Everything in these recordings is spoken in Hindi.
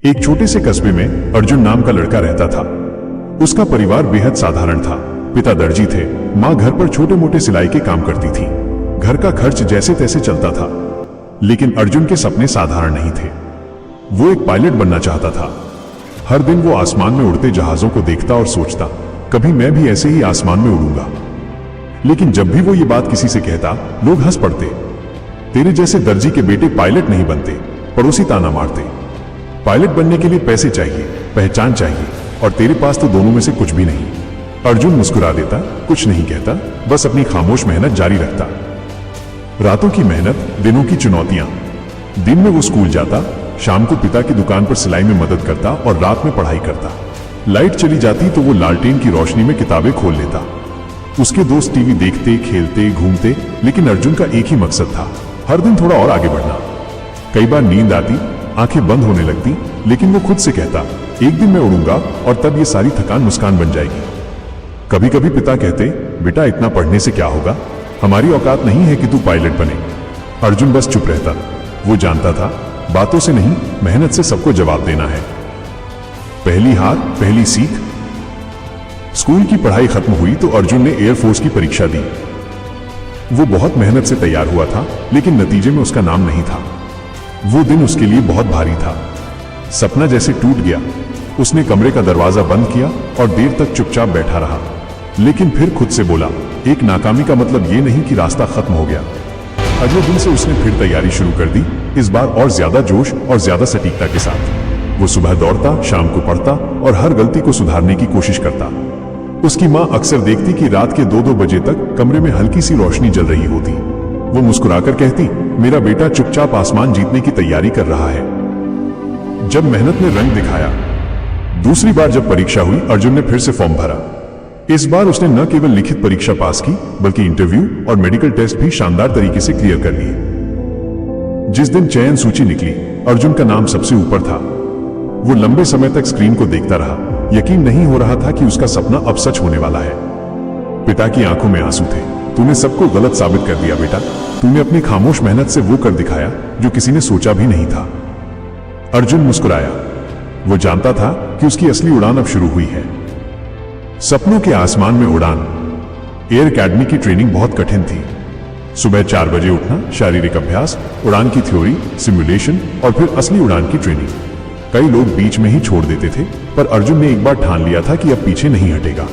एक छोटे से कस्बे में अर्जुन नाम का लड़का रहता था। उसका परिवार बेहद साधारण था। पिता दर्जी थे, माँ घर पर छोटे मोटे सिलाई के काम करती थी। घर का खर्च जैसे तैसे चलता था। लेकिन अर्जुन के सपने साधारण नहीं थे। वो एक पायलट बनना चाहता था। हर दिन वो आसमान में उड़ते जहाजों को देखता और सोचता, कभी मैं भी ऐसे ही आसमान में उड़ूंगा। लेकिन जब भी वो ये बात किसी से कहता, लोग हंस पड़ते। तेरे जैसे दर्जी के बेटे पायलट नहीं बनते, पड़ोसी ताना मारते। पायलट बनने के लिए पैसे चाहिए, पहचान चाहिए, और तेरे पास तो दोनों में से कुछ भी नहीं। अर्जुन मुस्कुरा देता, कुछ नहीं कहता, बस अपनी खामोश मेहनत जारी रखता। रातों की मेहनत, दिनों की चुनौतियां। दिन में वो स्कूल जाता, शाम को पिता की दुकान पर सिलाई में मदद करता और रात में पढ़ाई करता। लाइट चली जाती तो वो लालटेन की रोशनी में किताबें खोल लेता। उसके दोस्त टीवी देखते, खेलते, घूमते, लेकिन अर्जुन का एक ही मकसद था, हर दिन थोड़ा और आगे बढ़ना। कई बार नींद आती, आंखें बंद होने लगती, लेकिन वो खुद से कहता, एक दिन मैं उड़ूंगा और तब ये सारी थकान मुस्कान बन जाएगी। कभी कभी पिता कहते, बेटा इतना पढ़ने से क्या होगा, हमारी औकात नहीं है कि तू पायलट बने। अर्जुन बस चुप रहता। वो जानता था, बातों से नहीं, मेहनत से सबको जवाब देना है। पहली हार, पहली सीख। स्कूल की पढ़ाई खत्म हुई तो अर्जुन ने एयरफोर्स की परीक्षा दी। वो बहुत मेहनत से तैयार हुआ था, लेकिन नतीजे में उसका नाम नहीं था। वो दिन उसके लिए बहुत भारी था। सपना जैसे टूट गया। उसने कमरे का दरवाजा बंद किया और देर तक चुपचाप बैठा रहा। लेकिन फिर खुद से बोला, एक नाकामी का मतलब ये नहीं कि रास्ता खत्म हो गया। अगले दिन से उसने फिर तैयारी शुरू कर दी, इस बार और ज्यादा जोश और ज्यादा सटीकता के साथ। वो सुबह दौड़ता, शाम को पढ़ता और हर गलती को सुधारने की कोशिश करता। उसकी माँ अक्सर देखती कि रात के 2-2 बजे तक कमरे में हल्की सी रोशनी जल रही होती। वो मुस्कुराकर कहती, मेरा बेटा चुपचाप आसमान जीतने की तैयारी कर रहा है। जब मेहनत ने रंग दिखाया, दूसरी बार जब परीक्षा हुई, अर्जुन ने फिर से फॉर्म भरा। इस बार उसने न केवल लिखित परीक्षा पास की, बल्कि इंटरव्यू और मेडिकल टेस्ट भी शानदार तरीके से क्लियर कर लिए। जिस दिन चयन सूची निकली, अर्जुन का नाम सबसे ऊपर था। वो लंबे समय तक स्क्रीन को देखता रहा। यकीन नहीं हो रहा था कि उसका सपना अब सच होने वाला है। पिता की आंखों में आंसू थे। तूने सबको गलत साबित कर दिया बेटा। तूने अपनी खामोश मेहनत से वो कर दिखाया जो किसी ने सोचा भी नहीं था। अर्जुन मुस्कुराया। वो जानता था कि उसकी असली उड़ान अब शुरू हुई है। सपनों के आसमान में उड़ान। एयर एकेडमी की ट्रेनिंग बहुत कठिन थी। सुबह 4 बजे उठना, शारीरिक अभ्यास, उड़ान की थ्योरी, सिमुलेशन और फिर असली उड़ान की ट्रेनिंग। कई लोग बीच में ही छोड़ देते थे, पर अर्जुन ने एक बार ठान लिया था कि अब पीछे नहीं हटेगा।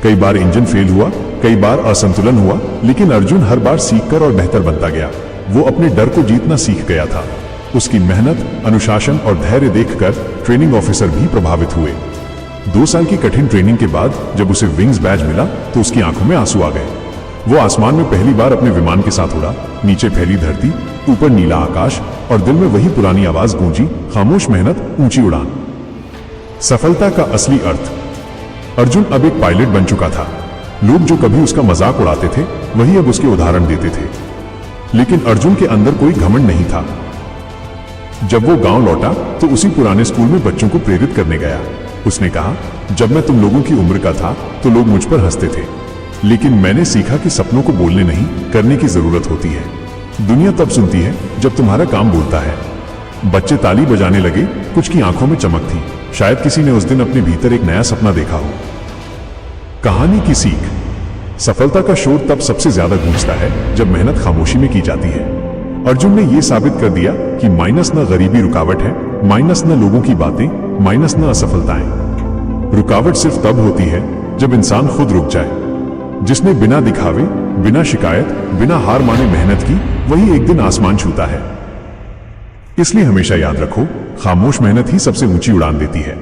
कई बार इंजन फेल हुआ, कई बार असंतुलन हुआ, लेकिन अर्जुन हर बार सीखकर और बेहतर बनता गया। वो अपने डर को जीतना सीख गया था। उसकी मेहनत, अनुशासन और धैर्य देखकर ट्रेनिंग ऑफिसर भी प्रभावित हुए। 2 साल की कठिन ट्रेनिंग के बाद जब उसे विंग्स बैज मिला तो उसकी आंखों में आंसू आ गए। वो आसमान में पहली बार अपने विमान के साथ उड़ा। नीचे फैली धरती, ऊपर नीला आकाश, और दिल में वही पुरानी आवाज गूंजी, खामोश मेहनत, ऊंची उड़ान। सफलता का असली अर्थ। अर्जुन अब एक पायलट बन चुका था। लोग जो कभी उसका मजाक उड़ाते थे, वही अब उसके उदाहरण देते थे। लेकिन अर्जुन के अंदर कोई घमंड नहीं था। जब वो गांव लौटा तो उसी पुराने स्कूल में बच्चों को प्रेरित करने गया। उसने कहा, जब मैं तुम लोगों की उम्र का था तो लोग मुझ पर हंसते थे, लेकिन मैंने सीखा कि सपनों को बोलने नहीं, करने की जरूरत होती है। दुनिया तब सुनती है जब तुम्हारा काम बोलता है। बच्चे ताली बजाने लगे। कुछ की आंखों में चमक थी। शायद किसी ने उस दिन अपने भीतर एक नया सपना देखा हो। कहानी की सीख। सफलता का शोर तब सबसे ज्यादा गूंजता है जब मेहनत खामोशी में की जाती है। अर्जुन ने यह साबित कर दिया कि माइनस न गरीबी रुकावट है, माइनस न लोगों की बातें, माइनस न असफलताएं। रुकावट सिर्फ तब होती है जब इंसान खुद रुक जाए। जिसने बिना दिखावे, बिना शिकायत, बिना हार माने मेहनत की, वही एक दिन आसमान छूता है। इसलिए हमेशा याद रखो, खामोश मेहनत ही सबसे ऊंची उड़ान देती है।